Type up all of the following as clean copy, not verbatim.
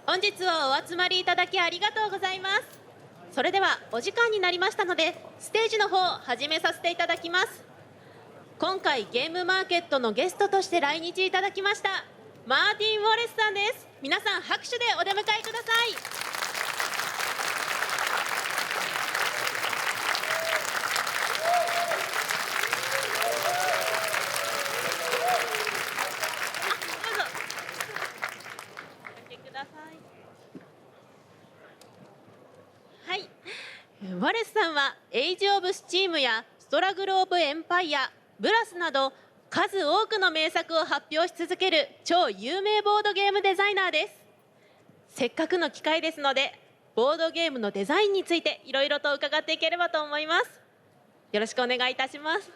本日はお集まりいただきありがとうございます。それではお時間になりましたので、ステージの方を始めさせていただきます。今回ゲームマーケットのゲストとして来日いただきましたマーティン・ウォレスさんです。皆さん拍手でお出迎えください。ワレスさんはエイジ・オブ・スチームやストラグル・オブ・エンパイア、ブラスなど数多くの名作を発表し続ける超有名ボードゲームデザイナーです。せっかくの機会ですのでボードゲームのデザインについていろいろと伺っていければと思います。よろしくお願いいたします。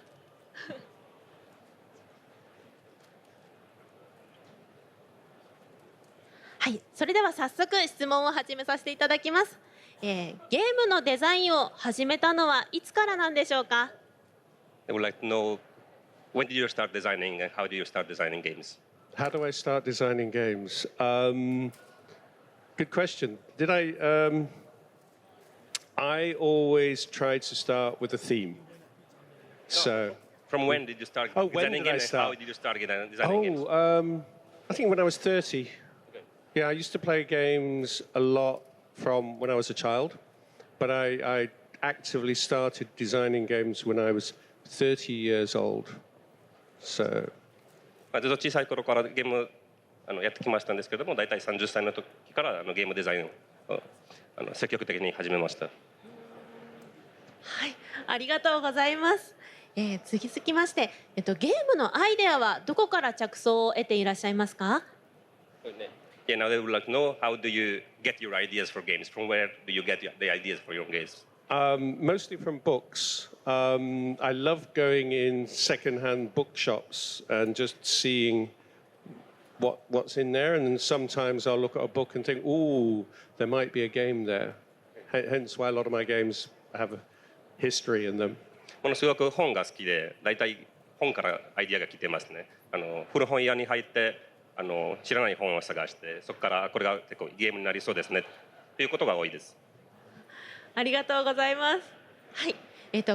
はい、それでは早速質問を始めさせていただきます。ゲームのデザインを始めたのはいつからなんでしょうか。 I would like to know when did you start designing and how do you start designing games? How do I start designing games? Good question. I always try to start with a theme. So From when did you start designing games and how did you start designing games? I think when I was 30. Yeah, I used to play games a lot from when I was a child, but I actively started designing games when I was 30 years old. So ずっと小さい頃からゲームやってきましたんですけども、だいたい30歳の時からゲームデザインを積極的に始めました。はい、ありがとうございます。続きまして、ゲームのアイデアはどこから着想を得ていらっしゃいますか。Yeah, now they would like to know how do you get your ideas for games? From where do you get the ideas for your games? Mostly from books. I love going in second-hand bookshops and just seeing what's in there, and then sometimes I'll look at a book and think, "Ooh, there might be a game there." Hence why a lot of my games have a history in them. ものすごく本が好きで、だいたい本からアイディアが来てますね。古本屋に入って知らない本を探して、そこからこれが結構ゲームになりそうですねということが多いです。ありがとうございます。はい、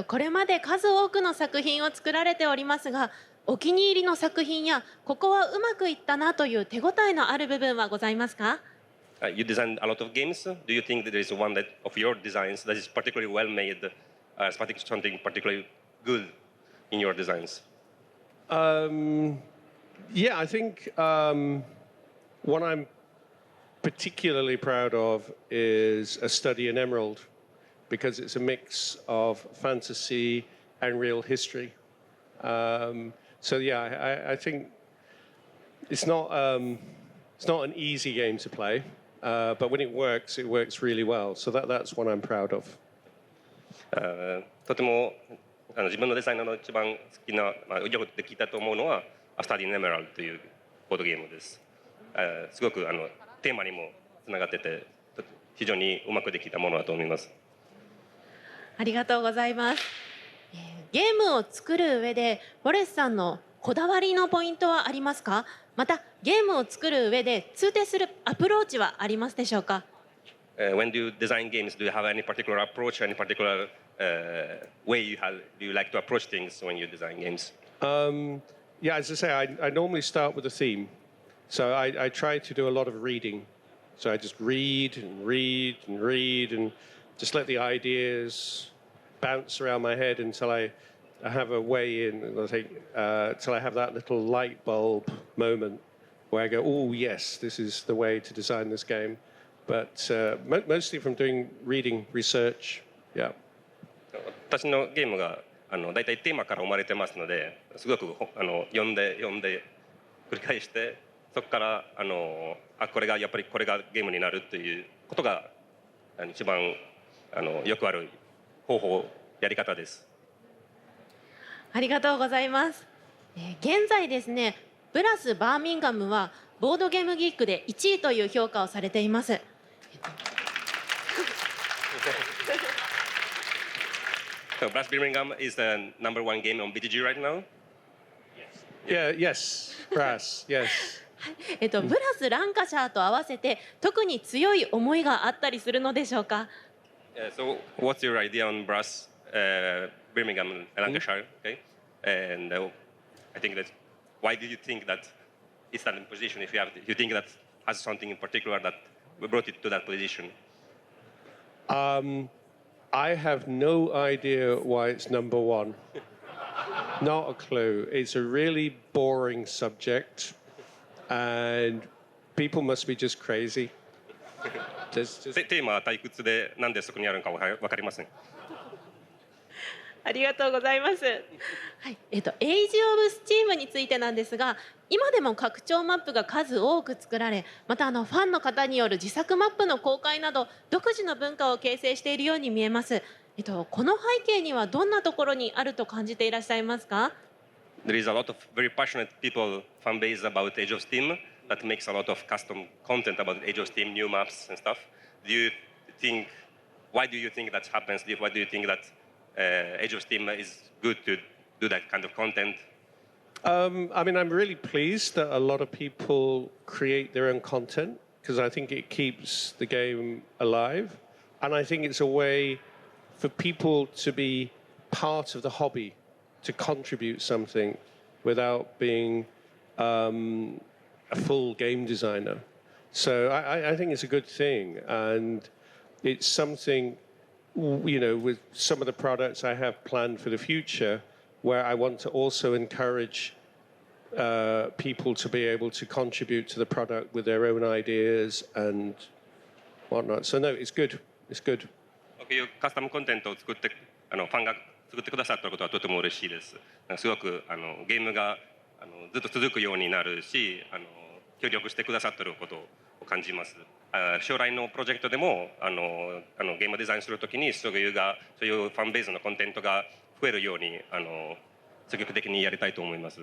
これまで数多くの作品を作られておりますが、お気に入りの作品やここはうまくいったなという手応えのある部分はございますか。You designed a lot of games. Do you think that there is one that of your designs that is particularly well made, something particularly good in your designs? Yeah, I think what I'm particularly proud of is A Study in Emerald, because it's a mix of fantasy and real history. So yeah, I think it's not an easy game to play, but when it works really well. So that's what I'm proud of. とても自分のデザイナーの一番好きな、よくできたと思うのはA Study in Emerald というボードゲームです。すごくテーマにもつながってて、非常にうまくできたものだと思います。ありがとうございます。ゲームを作る上でウォレスさんのこだわりのポイントはありますか。またゲームを作る上で通底するアプローチはありますでしょうか。When do you design games, do you have any particular approach, any particular way do you like to approach things when you design games? Yeah, as I say, I normally start with a theme. So I try to do a lot of reading. So I just read and read and read and just let the ideas bounce around my head until I have a way in, till I have that little light bulb moment where I go, oh, yes, this is the way to design this game. But mostly from doing reading, research, yeah. 私のゲームがだいたいテーマから生まれてますので、すごく読んで繰り返して、そこからこれがやっぱりこれがゲームになるということが一番よくある方法やり方です。ありがとうございます。現在ですね、ブラスバーミンガムはボードゲームギークで1位という評価をされています。So Brass Birmingham is the number one game on BGG right now? Yes, Brass, yes. ブラス・ランカシャーと合わせて特に強い思いがあったりするのでしょうか。So, what's your idea on Brass, Birmingham, Lancashire? Okay, and I think that why did you think that it's that position? If you think that has something in particular that brought it to that position? I have no idea why it's number one. Not a clue. It's a really boring subject, and people must be just crazy. テーマは退屈で、なんでそこにあるのかわかりません。ありがとうございます。はい、エイジ・オブ・スチームについてなんですが、今でも拡張マップが数多く作られ、またファンの方による自作マップの公開など独自の文化を形成しているように見えます。この背景にはどんなところにあると感じていらっしゃいますか？ There is a lot of very passionate people, fan base about Age of Steam that makes a lot of custom content about Age of Steam, new maps and stuff. Do you think, why do you think that happens? Why do you think that Age of Steam is good to do that kind of content? I mean, I'm really pleased that a lot of people create their own content because I think it keeps the game alive. And I think it's a way for people to be part of the hobby, to contribute something without being a full game designer. So I think it's a good thing. And it's something, you know, with some of the products I have planned for the future, where I want to also encourage people to be able to contribute to the product with their own ideas and whatnot. So no, it's good. It's good. こういうカスタムコンテンツを作ってファンが作ってくださったことはとても嬉しいです。すごくゲームがずっと続くようになるし、協力してくださっていることを感じます。将来のプロジェクトでもゲームデザインするときにそういうファンベースのコンテンツが増えるように積極的にやりたいと思います。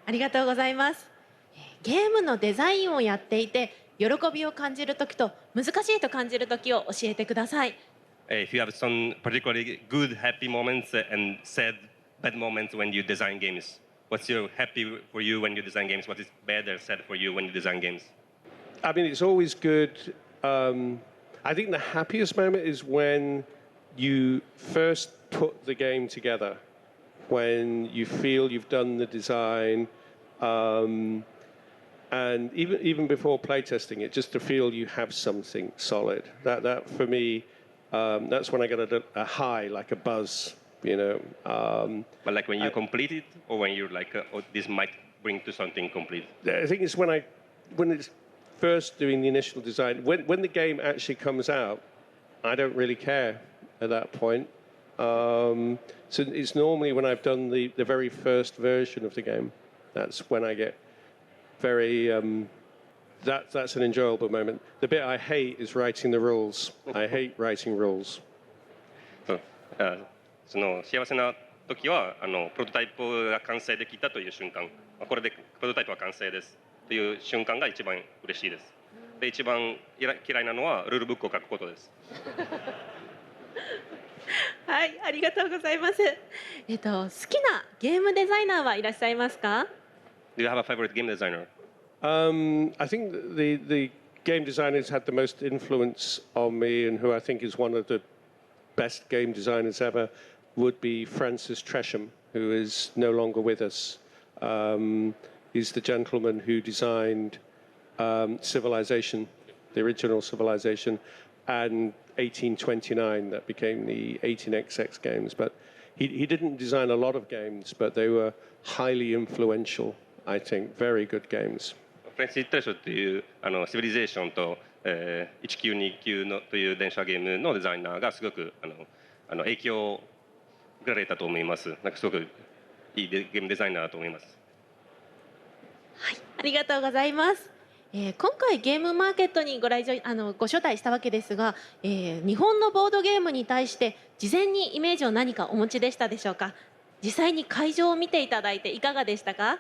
ありがとうございます。ゲームのデザインをやっていて喜びを感じるときと難しいと感じるときを教えてください。If you have some particularly good, happy moments and sad, bad moments when you design games, what's your happy for you when you design games? What is bad or sad for you when you design games? I mean, it's always good. I think the happiest moment is when you first put the game together, when you feel you've done the design, and even before playtesting it, just to feel you have something solid. That for me, that's when I get a high, like a buzz, you know. But like when you complete it, or when you're like, oh, this might bring to something complete. I think it's when it's first doing the initial design. When the game actually comes out, I don't really care at that point. So it's normally when I've done the very first version of the game. That's when I get very that's an enjoyable moment. The bit I hate is writing the rules. I hate writing rules. その幸せな時はプロトタイプが完成できたという瞬間、これでプロトタイプは完成ですという瞬間が一番嬉しいです。で一番嫌いなのはルールブックを書くことです。はい、ありがとうございます。好きなゲームデザイナーはいらっしゃいますか？ Do you have a favorite game designer? I think the game designers had the most influence on me, and who I think is one of the best game designers ever would be Francis Tresham, who is no longer with us. He's the gentleman who designed Civilization, the original Civilization, and 1829 that became the 18XX games. But he didn't design a lot of games, but they were highly influential, I think, very good games. フレンチ・トレショというシビリゼーションと1929のという電車ゲームのデザイナーがすごく影響を受けられたと思います。なんかすごくいいゲームデザイナーだと思います。はい、ありがとうございます。今回ゲームマーケットにご招待したわけですが、日本のボードゲームに対して事前にイメージを何かお持ちでしたでしょうか？実際に会場を見ていただいていかがでしたか？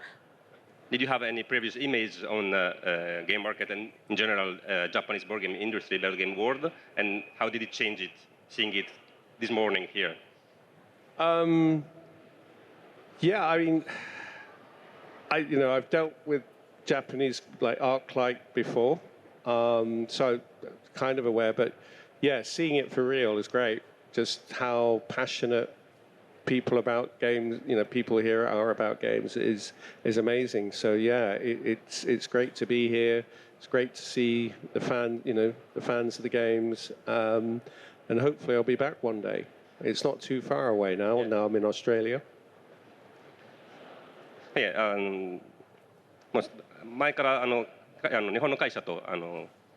Did you have any previous image on game market and in general Japanese board game industry, board game world, and how did it change it, seeing it this morning here? Yeah, I mean, I've dealt with Japanese like art like before, so kind of aware. But yeah, seeing it for real is great. Just how passionate people about games, people here are about games is amazing. So yeah, it's great to be here. It's great to see the fans of the games, and hopefully I'll be back one day. It's not too far away now. Now I'm in Australia. もう前から日本の会社と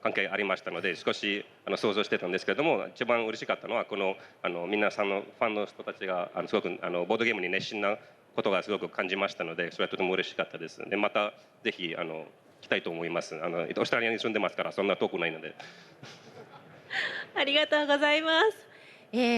関係ありましたので少し想像してたんですけれども、一番嬉しかったのはこの皆さんのファンの人たちがすごくボードゲームに熱心なことがすごく感じましたので、それはとても嬉しかったです。でまたぜひ来たいと思います。オーストラリアに住んでますからそんな遠くないので。ありがとうございます。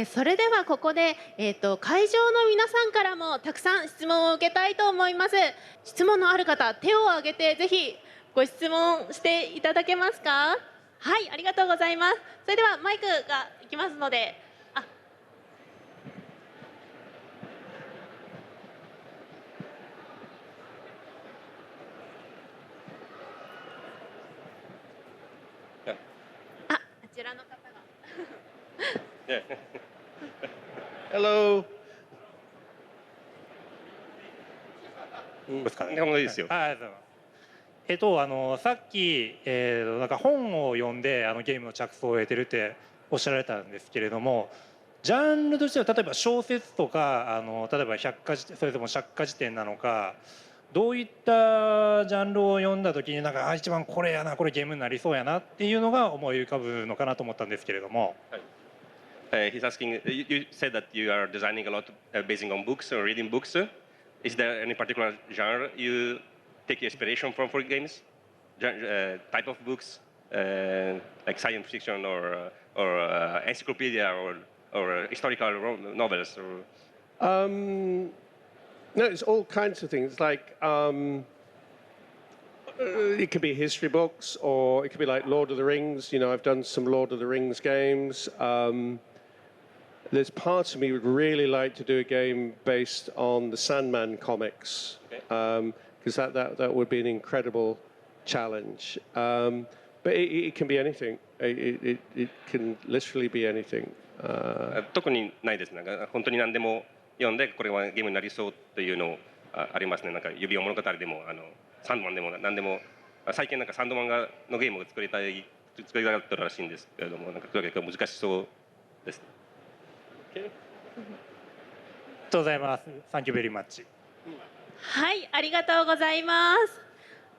それではここで、会場の皆さんからもたくさん質問を受けたいと思います。質問のある方、手を挙げてぜひご質問していただけますか。はい、ありがとうございます。それではマイクがいきますので。あちらの方が。Hello. 日本語でいいですよ。さっき、なんか本を読んでゲームの着想を得てるっておっしゃられたんですけれども、ジャンルとしては例えば小説とか例えば百科事典、それとも百科事典なのか、どういったジャンルを読んだ時になんか一番これやな、これゲームになりそうやなっていうのが思い浮かぶのかなと思ったんですけれども。He's asking. You said that you are designing a lot basing on books or reading books. Is there any particular genre you take inspiration from for games? Type of books, like science fiction or encyclopedia or historical novels? No, it's all kinds of things. Like it could be history books, or it could be like Lord of the Rings. I've done some Lord of the Rings games. There's parts of me would really like to do a game based on the Sandman comics, because that would be an incredible challenge. But it can be anything. It can literally be anything. 特にないですね。本当に何でも読んでこれはゲームになりそうというのありますね。なんか指輪物語でもサンドマンでも何でも、最近なんかサンドマンのゲームを作りたったらしいんですけれども、なんかとにかく難しそうです。ありがとうございます。Thank you very much。はい、ありがとうございます。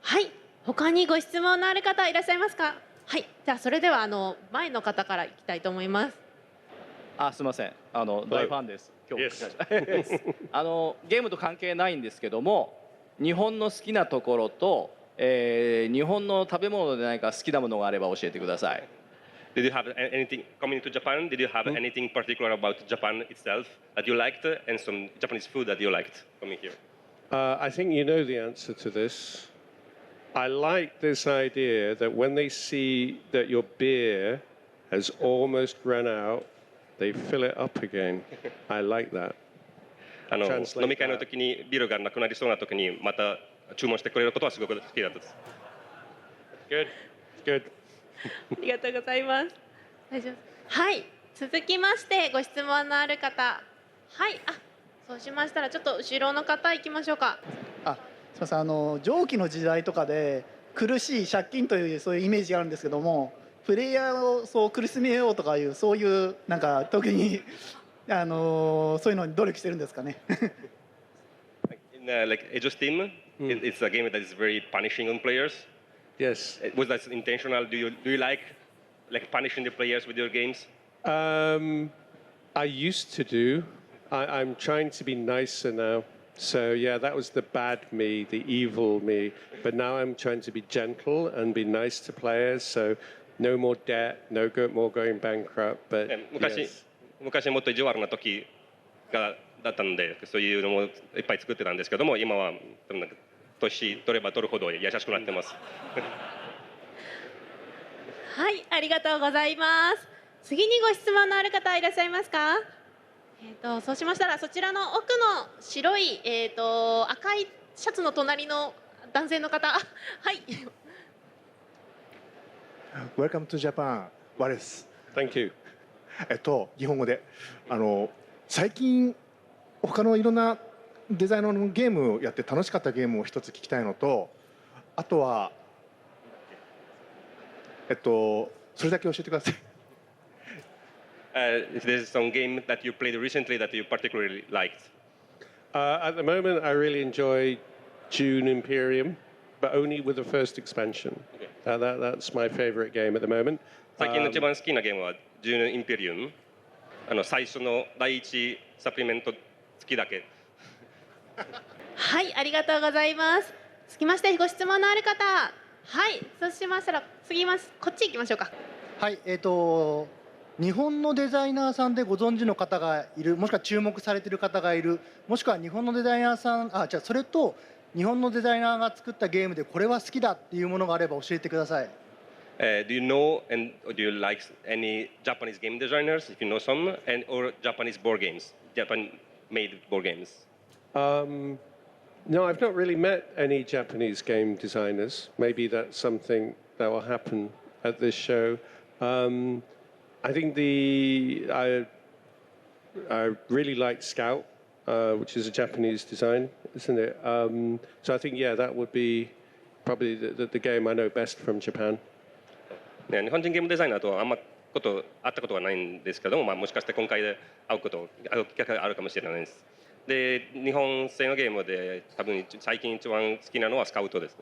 はい、他にご質問のある方いらっしゃいますか。はい、じゃあそれでは前の方からいきたいと思います。すみません。大ファンです。今日ゲームと関係ないんですけども、日本の好きなところと、日本の食べ物で何か好きなものがあれば教えてください。Did you have anything coming to Japan? Did you have anything particular about Japan itself that you liked, and some Japanese food that you liked coming here? I think you know the answer to this. I like this idea that when they see that your beer has almost run out, they fill it up again. I like that. 飲み会の時にビールがなくなりそうな時にまた注文してくれることはすごく好きだったです。Good. Good. ありがとうございます。大丈夫。はい、続きましてご質問のある方。はい、そうしましたらちょっと後ろの方行きましょうか。すみません。蒸気の時代とかで苦しい借金というそういうイメージがあるんですけども、プレイヤーをそう苦しめようとかいうそういうなんか特にそういうのに努力してるんですかね。In like Age of Steam, it's a game that is very punishing on players. Yes. Was that intentional? Do you like punishing the players with your games? I used to do. I'm trying to be nicer now. So yeah, that was the bad me, the evil me. But now I'm trying to be gentle and be nice to players. So no more debt, no more going bankrupt. But 昔もっと意地悪な時だったので、そういうのもいっぱい作ってたんですけども、今は年取れば取るほど優しくなってます。はい、ありがとうございます。次にご質問のある方いらっしゃいますか。そうしましたらそちらの奥の白い赤いシャツの隣の男性の方、はい。Welcome to Japan, Wallace. Thank you. 日本語で最近他のいろんなデザイナーのゲームをやって楽しかったゲームを一つ聞きたいのと、あとはそれだけ教えてください。If there's some game that you played recently that you particularly liked. At the moment, I really enjoy Dune Imperium, but only with the first expansion. That's my favorite game at the moment. 最近の一番好きなゲームはジューン・インペリウム。最初の第一サプリメント付きだけ。はい、ありがとうございます。続きましてご質問のある方、はい、そうしましたらこっち行きましょうか。はい、日本のデザイナーさんでご存知の方がいる、もしくは注目されている方がいる、もしくは日本のデザイナーさん、それと日本のデザイナーが作ったゲームでこれは好きだっていうものがあれば教えてください。Do you know and do you like any Japanese game designers? If you know some, or Japanese board games, Japan-made board games. No, I've not really met any Japanese game designers. Maybe that's something that will happen at this show. I think I really like Scout, which is a Japanese design, isn't it? So I think, yeah, that would be probably the game I know best from Japan. 日本人ゲームデザイナーとあんま会ったことはないんですけども、もしかして今回で会う機会があるかもしれないです。で、日本製のゲームで多分最近一番好きなのはスカウトです。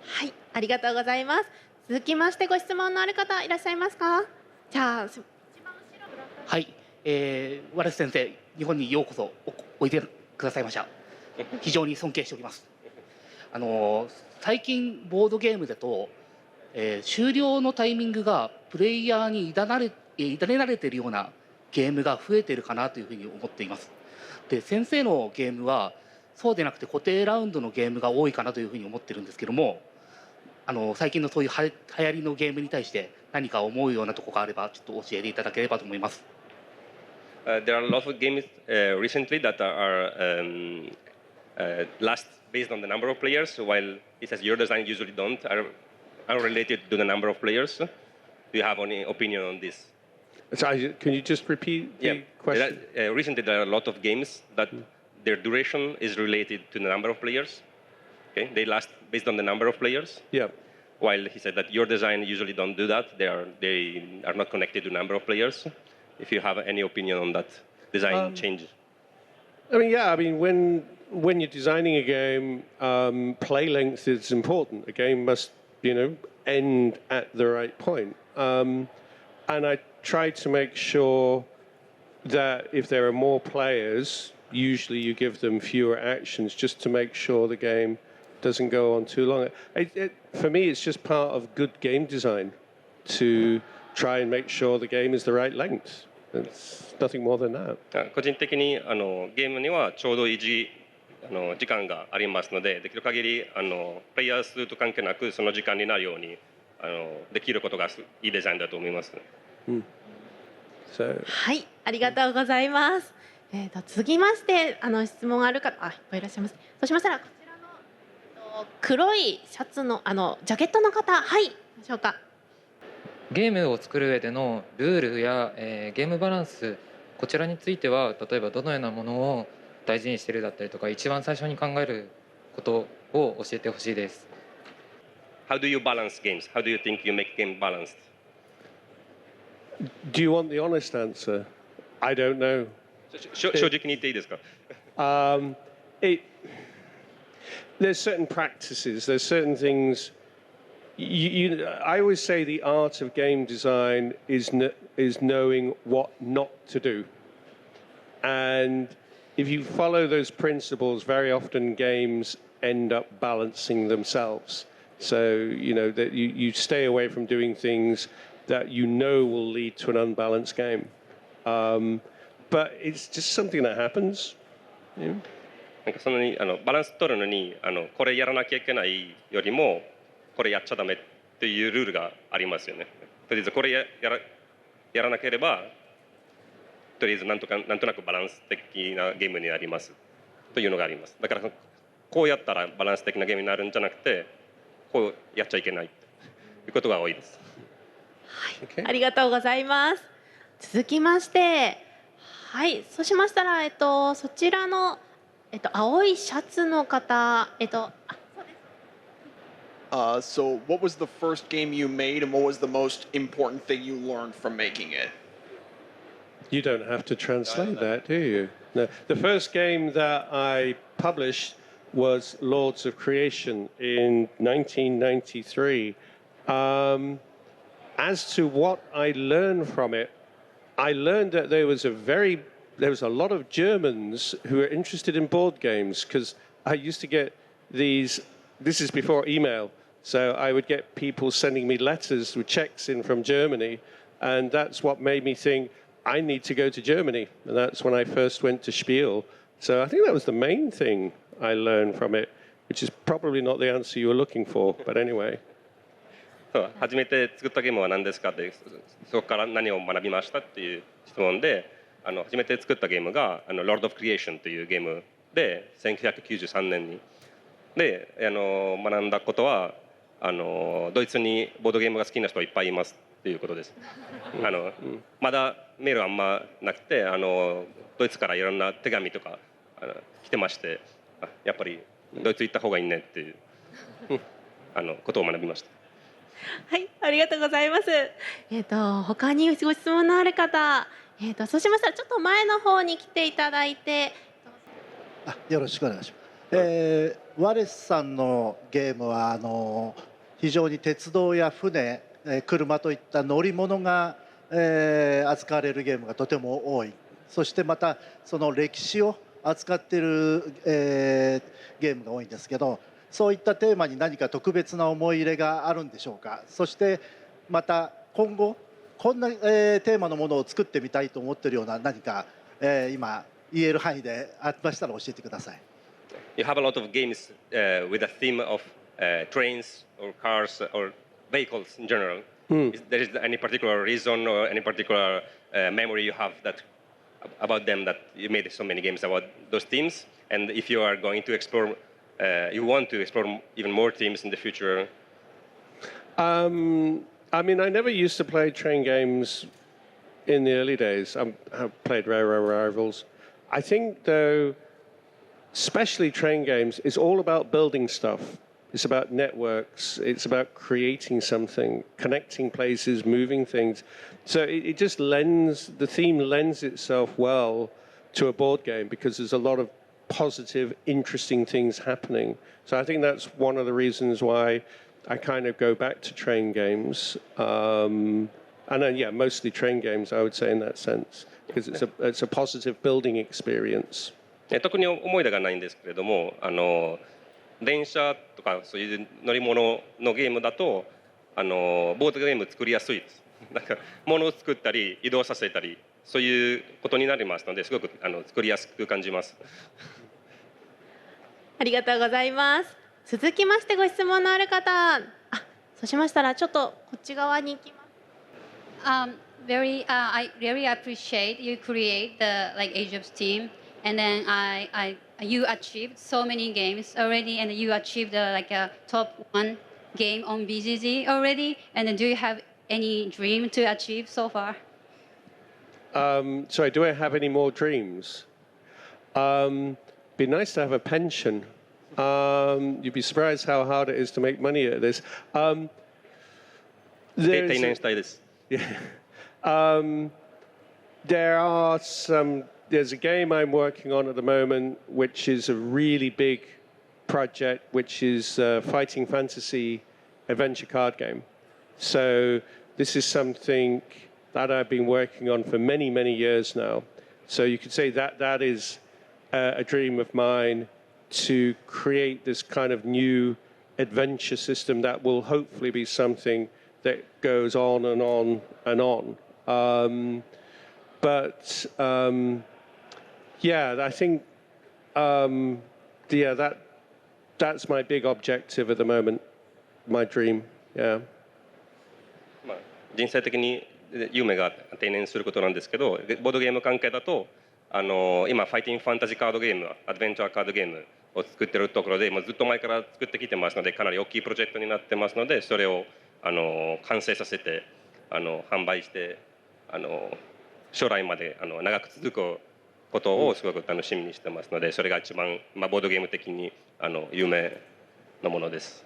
はい、ありがとうございます。続きましてご質問のある方いらっしゃいますか。じゃあ一番後ろ。はい、ワレス先生、日本にようこそおいでくださいました。非常に尊敬しております。最近ボードゲームだと、終了のタイミングがプレイヤーに委ねられているようなゲームが増えているかなというふうに思っています。で、先生のゲームはそうでなくて固定ラウンドのゲームが多いかなというふうに思ってるんですけども、最近のそういう流行りのゲームに対して何か思うようなところがあればちょっと教えていただければと思います。There are a lot of games recently that are last based on the number of players, while it says your design usually don't are unrelated to the number of players. Do you have any opinion on this? Sorry, can you just repeat the question? Recently, there are a lot of games that their duration is related to the number of players. Okay, they last based on the number of players. Yeah. While he said that your design usually don't do that. They are not connected to number of players. If you have any opinion on that design change. I mean, yeah. I mean, when you're designing a game, play length is important. A game must, end at the right point. And I try to make sure that if there are more players, usually you give them fewer actions just to make sure the game doesn't go on too long. For me, it's just part of good game design to try and make sure the game is the right length. It's nothing more than that. 個人的にゲームにはちょうどいい時間がありますので、できる限りプレイヤー数と関係なくその時間になるようにできることがいいデザインだと思います。はい、ありがとうございます。続きまして質問ある方、いっぱいいらっしゃいます。そうしましたらこちらの黒いシャツのジャケットの方、はい、でしょうか。ゲームを作る上でのルールや、ゲームバランス、こちらについては例えばどのようなものを大事にしているだったりとか、一番最初に考えることを教えてほしいです。How do you balance games? How do you think you make game balanced? Do you want the honest answer? I don't know. 正直に言っていいですか？ There's certain practices, there's certain things. I always say the art of game design is knowing what not to do. And if you follow those principles, very often games end up balancing themselves. So, that you stay away from doing things that will lead to an unbalanced game. But it's just something that happens. なんかそのバランス取るのにこれやらなきゃいけないよりもこれやっちゃダメっていうルールがありますよね。とりあえずこれやらなければとりあえずなんとなくバランス的なゲームになりますというのがあります。だからこうやったらバランス的なゲームになるんじゃなくてこうやっちゃいけないということが多いです。はい、ありがとうございます。続きまして、はい、そうしましたら、そちらの、青いシャツの方、So what was the first game you made and what was the most important thing you learned from making it? You don't have to translate that, do you? No. The first game that I published was Lords of Creation in 1993. As to what I learned from it, I learned that there was a lot of Germans who were interested in board games because I used to get these. This is before email, so I would get people sending me letters with checks in from Germany, and that's what made me think I need to go to Germany, and that's when I first went to Spiel. So I think that was the main thing I learned from it, which is probably not the answer you were looking for, but anyway. 初めて作ったゲームは何ですかって、そこから何を学びましたっていう質問で、初めて作ったゲームがLord of Creation というゲームで1993年にで学んだことはドイツにボードゲームが好きな人はいっぱいいますっていうことです。まだメールあんまなくてドイツからいろんな手紙とか来てまして、やっぱりドイツ行った方がいいねっていうことを学びました。はい、ありがとうございます。他にご質問のある方、そうしましたらちょっと前の方に来ていただいて、よろしくお願いします。ワレスさんのゲームは非常に鉄道や船、車といった乗り物が、扱われるゲームがとても多い。そしてまたその歴史を扱っている、ゲームが多いんですけど、そういったテーマに何か特別な思い入れがあるんでしょうか。そしてまた今後こんな、テーマのものを作ってみたいと思っているような何か、今言える範囲でありましたら教えてください。You have a lot of games with a theme of trains or cars or vehicles in general. Is there any particular reason or any particular memory you have that about them that you made so many games about those themes? And if you are going to explore, you want to explore even more themes in the future? I mean, I never used to play train games in the early days. I've played Railroad Rivals. I think, though, especially train games, it's all about building stuff. It's about networks. It's about creating something, connecting places, moving things. So it just the theme lends itself well to a board game because there's a lot of positive, interesting things happening. So I think that's one of the reasons why I kind of go back to train games. And then, yeah, mostly train games, I would say, in that sense, because it's a positive building experience. 特に思い出がないんですけれども、電車とかそういう乗り物のゲームだとボードゲーム作りやすいです。なんか物を作ったり移動させたりそういうことになりますのですごく作りやすく感じます。ありがとうございます。続きましてご質問のある方、そうしましたらちょっとこっち側に行きます。I really appreciate you create the Age of Steam, and then you achieved so many games already, and you achieved a top 1 game on BGG already. And then do you have any dream to achieve so far? Sorry, do I have any more dreams? Be nice to have a pension. You'd be surprised how hard it is to make money at this. 定年したいです。There's a game I'm working on at the moment, which is a really big project, which is a fighting fantasy adventure card game. So this is something that I've been working on for many, many years now. So you could say that is a dream of mine to create this kind of new adventure system that will hopefully be something that goes on and on and on. Yeah, I think, that's my big objective at the moment, my dream, yeah. 人生的に夢が定年することなんですけど、ボードゲーム関係だと今ファイティングファンタジーカードゲーム、アドベンチャーカードゲームをを作っているところでもうずっと前から作ってきてますのでかなり大きいプロジェクトになってますのでそれを完成させて販売して将来まで長く続くことをすごく楽しみにしてますのでそれが一番、ボードゲーム的に有名なものです。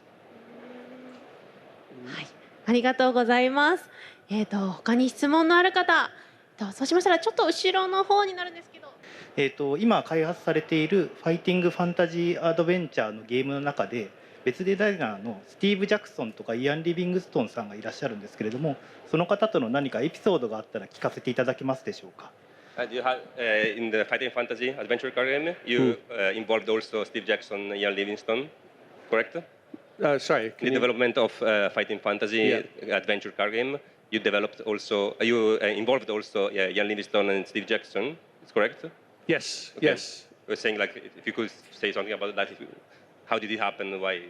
はい、ありがとうございます。他に質問のある方、そうしましたらちょっと後ろの方になるんですけど。今開発されているファイティングファンタジーアドベンチャーのゲームの中で別デザイナーのスティーブ・ジャクソンとかイアン・リビングストンさんがいらっしゃるんですけれどもその方との何かエピソードがあったら聞かせていただけますでしょうか。Do you have in the fighting fantasy adventure card game you involved also Steve Jackson and Ian Livingstone, correct? Sorry. In the development of fighting fantasy adventure card game, you developed also you involved also Ian Livingstone and Steve Jackson. Is correct? Yes. Okay. Yes. We're saying like if you could say something about that. How did it happen? Why?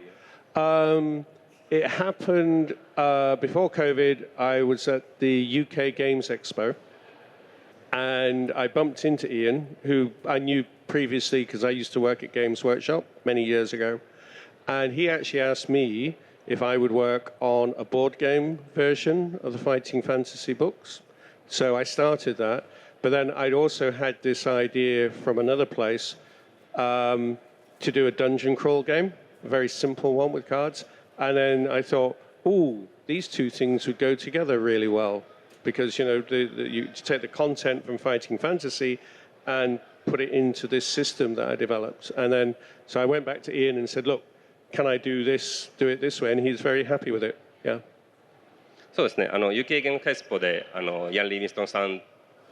It happened before COVID. I was at the UK Games Expo. And I bumped into Ian, who I knew previously because I used to work at Games Workshop many years ago. And he actually asked me if I would work on a board game version of the Fighting Fantasy books. So I started that. But then I'd also had this idea from another place to do a dungeon crawl game, a very simple one with cards. And then I thought, ooh, these two things would go together really well. Because you take the content from Fighting Fantasy and put it into this system that I developed. And then, so I went back to Ian and said, look, can I do it this way? And he's very happy with it. Yeah. そうですね。UK ゲーム開発ポでヤン・リビンストンさん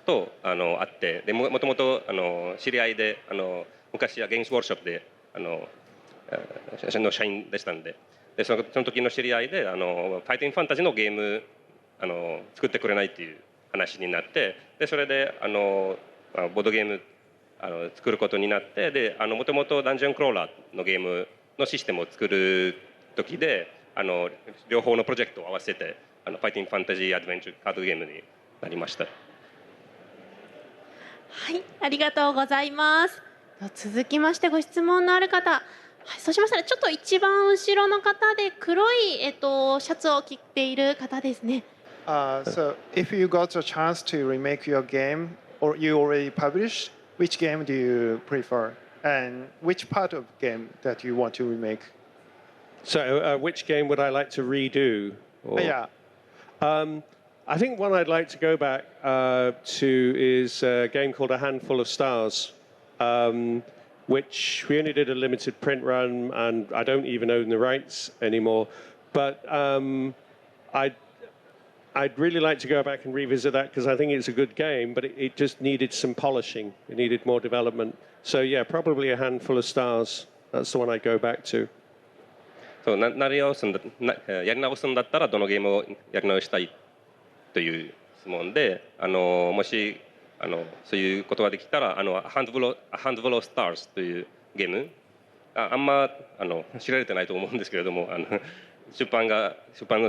と会ってでもともと知り合いで昔はゲームズワークショップでの社員でしたんで、その時の知り合いでファイティングファンタジーのゲーム作ってくれないっていう話になってでそれでボードゲーム作ることになってでもともとダンジョンクローラーのゲームのシステムを作る時で両方のプロジェクトを合わせてファイティングファンタジーアドベンチャーカードゲームになりました。はい、ありがとうございます。続きましてご質問のある方、はい、そうしましたらちょっと一番後ろの方で黒いシャツを着ている方ですね。So if you got a chance to remake your game or you already published, which game do you prefer? And which part of game that you want to remake? So which game would I like to redo? Or, yeah. I think one I'd like to go back to is a game called A Handful of Stars, which we only did a limited print run and I don't even own the rights anymore. But I'd really like to go back and revisit that because I think it's a good game, but it just needed some polishing. It needed more development. So yeah, probably A Handful of Stars. That's the one I'd go back to. そうやり直すんだったらどのゲームをやり直したいという質問でもしそういうことができたらA Handful of Stars というゲームあんま知られてないと思うんですけれども出版の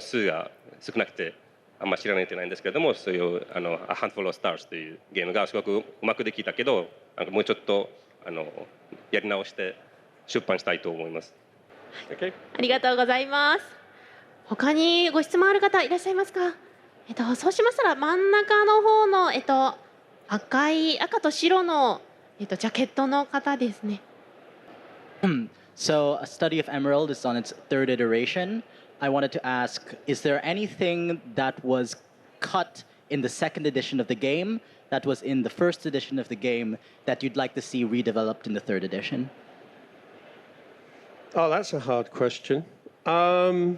数が少なくてあんま知られてないんですけれどもそういうA Handful of Stars というゲームがすごくうまくできたけどもうちょっとやり直して出版したいと思います。Okay. ありがとうございます。他にご質問ある方いらっしゃいますか。そうしましたら真ん中の方の赤と白のジャケットの方ですね。So, A Study of Emerald is on its third iteration. I wanted to ask, is there anything that was cut in the second edition of the game that was in the first edition of the game that you'd like to see redeveloped in the third edition? Oh, that's a hard question. To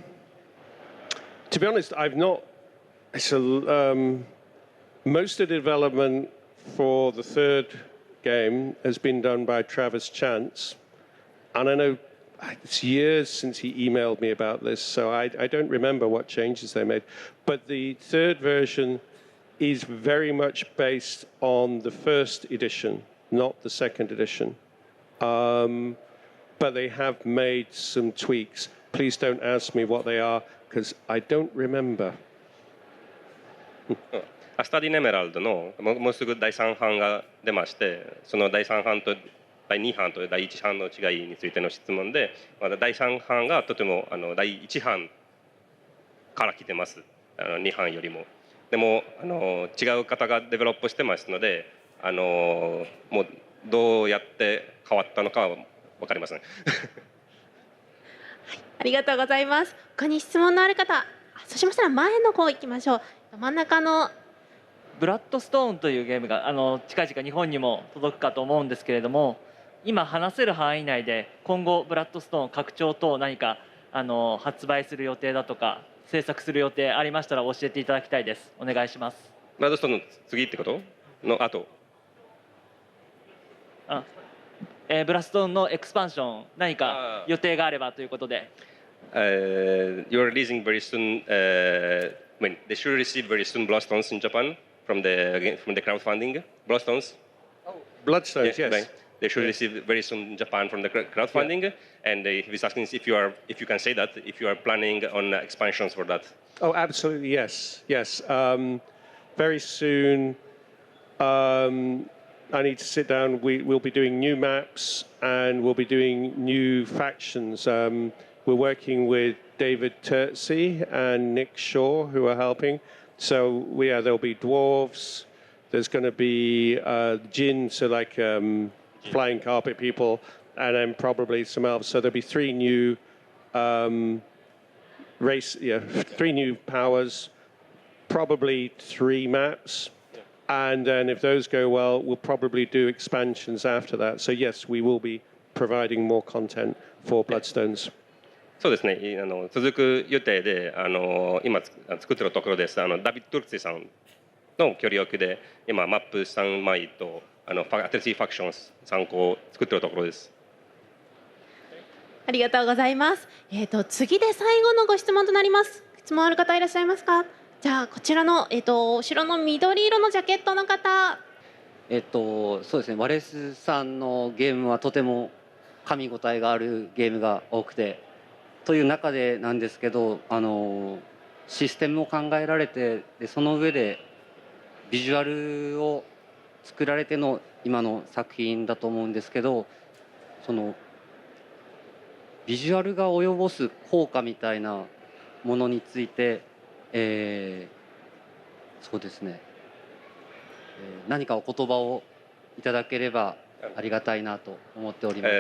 be honest, I've not. Most of the development for the third game has been done by Travis Chance. And I know it's years since he emailed me about this, so I don't remember what changes they made. But the third version is very much based on the first edition, not the second edition. But they have made some tweaks. Please don't ask me what they are, because I don't remember. アスタディ・ネメラルドのもうすぐ第3版が出ましてその第3版と第2版と第1版の違いについての質問で、第3版がとても第1版から来てます、2版よりも。でも違う方がデベロップしてますので、もうどうやって変わったのかは分かりません。ありがとうございます。他に質問のある方、そうしましたら前の方行きましょう。真ん中のブラッドストーンというゲームが近々日本にも届くかと思うんですけれども、今話せる範囲内で今後ブラッドストーン拡張等何か発売する予定だとか制作する予定ありましたら教えていただきたいです。お願いします。ブラッドストーンの次ってことの後？ブラストーンのエクスパンション何か予定があればということで。You're releasing very soon. They should receive very soon Bloodstones in Japan from the crowdfunding. Bloodstones. Bloodstones, yes. Right. They should receive very soon in Japan from the crowdfunding, Yeah. and he was asking if you can say that if you are planning on expansions for that. Oh, absolutely, yes, yes. Very soon, I need to sit down. We'll be doing new maps and we'll be doing new factions. We're working with David Terzi and Nick Shaw, who are helping. So there'll be dwarves. There's going to be Jinn, so like flying carpet people, and then probably some elves. So there'll be three new three new powers, probably 3 maps. And then if those go well, we'll probably do expansions after that. So yes, we will be providing more content for Bloodstones. そうですね。続く予定で今作ってるところです。ダビッド・トルツィさんの協力で今マップ3枚と新しいファクション3個を作ってるところです。ありがとうございます。次で最後のご質問となります。質問ある方いらっしゃいますか？じゃあこちらの後ろの緑色のジャケットの方。そうですね。ワレスさんのゲームはとても噛み応えがあるゲームが多くて、という中でなんですけど、システムを考えられて、でその上でビジュアルを作られての今の作品だと思うんですけど、そのビジュアルが及ぼす効果みたいなものについて、そうですね、何かお言葉をいただければありがたいなと思っております。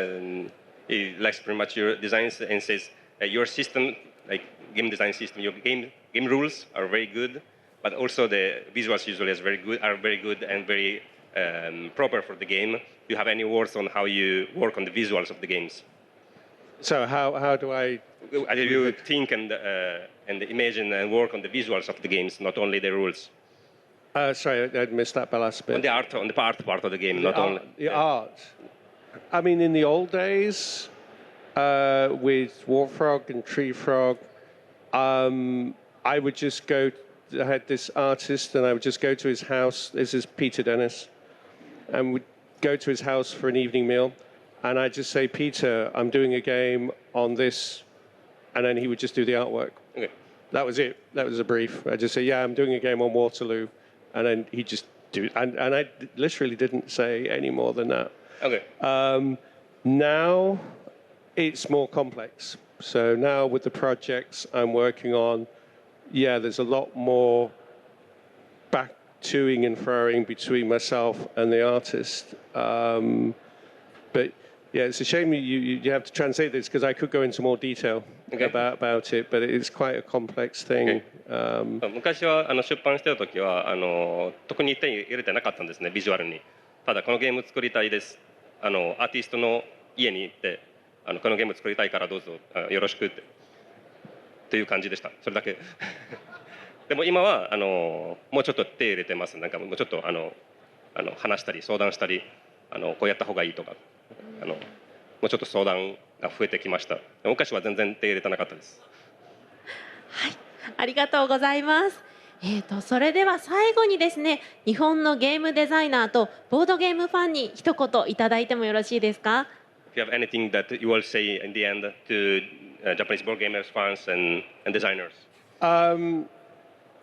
He likes very much your designs and says your system, like game design system, your game rules are very good, but also the visuals usually are very good and very proper for the game. Do you have any words on how you work on the visuals of the games? So how do I? Do you think and imagine and work on the visuals of the games, not only the rules? Sorry, I missed that last bit. On the art part of the game, not only the art. I mean, in the old days, with Warfrog and Tree Frog, I would just go. I had this artist, and I would just go to his house. This is Peter Dennis, and we'd go to his house for an evening meal. And I'd just say, Peter, I'm doing a game on this. And then he would just do the artwork. Okay. That was it. That was a brief. I'd just say, yeah, I'm doing a game on Waterloo. And then he'd just do it. And I literally didn't say any more than that. Okay. Now it's more complex. So now with the projects I'm working on, yeah, there's a lot more back toing and froing between myself and the artist. But yeah, it's a shame you have to translate this because I could go into more detail about it, but it's quite a complex thing. 昔は出版してた時は特に手入れてなかったんですね、ビジュアルに。ただこのゲーム作りたいです。アーティストの家に行ってこのゲーム作りたいからどうぞよろしくっていう感じでした。それだけ。でも今はもうちょっと手入れてます。なんかもうちょっと話したり相談したりこうやった方がいいとか。もうちょっと相談が増えてきました。昔は全然手入れてなかったです。はい、ありがとうございます。それでは最後にですね、日本のゲームデザイナーとボードゲームファンに一言いただいてもよろしいですか？ If you have anything that you will say in the end to Japanese board gamers, fans, and designers.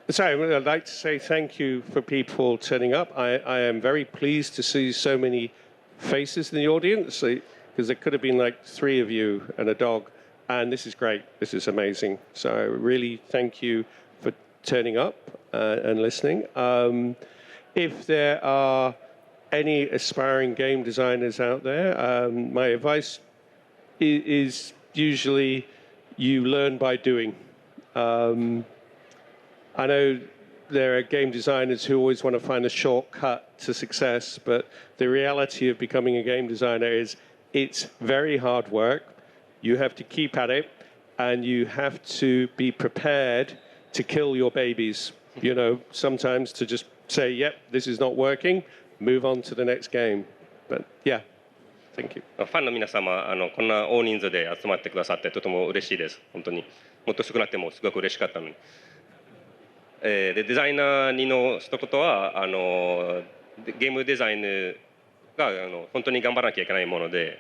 Sorry, I'd like to say thank you for people turning up. I am very pleased to see so many faces in the audience, because there could have been like 3 of you and a dog, and this is great. This is amazing. So really thank you for turning up and listening. If there are any aspiring game designers out there, my advice is usually you learn by doing. I know there are game designers who always want to find a shortcut to success, but the reality of becoming a game designer is it's very hard work. You have to keep at it, and you have to be prepared to kill your babies. You know, sometimes to just say, yep, this is not working, move on to the next game. But yeah, thank you. ファンの皆様、こんな大人数で集まってくださってとても嬉しいです。本当にもっと少なくてもすごく嬉しかったのに。でデザイナーの一言はゲームデザインが本当に頑張らなきゃいけないもので、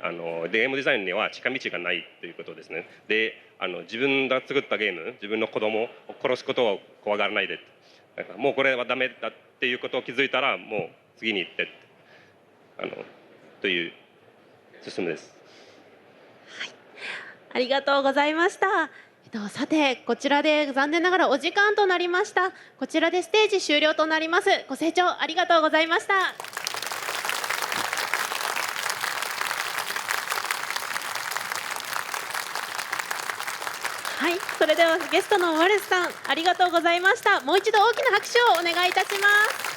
ゲームデザインには近道がないということですね。で自分が作ったゲーム、自分の子供を殺すことを怖がらないで、なんかもうこれはダメだっていうことを気づいたらもう次に行ってという進むです。はい、ありがとうございました。さてこちらで残念ながらお時間となりました。こちらでステージ終了となります。ご清聴ありがとうございました。はい、それではゲストのワレスさんありがとうございました。もう一度大きな拍手をお願いいたします。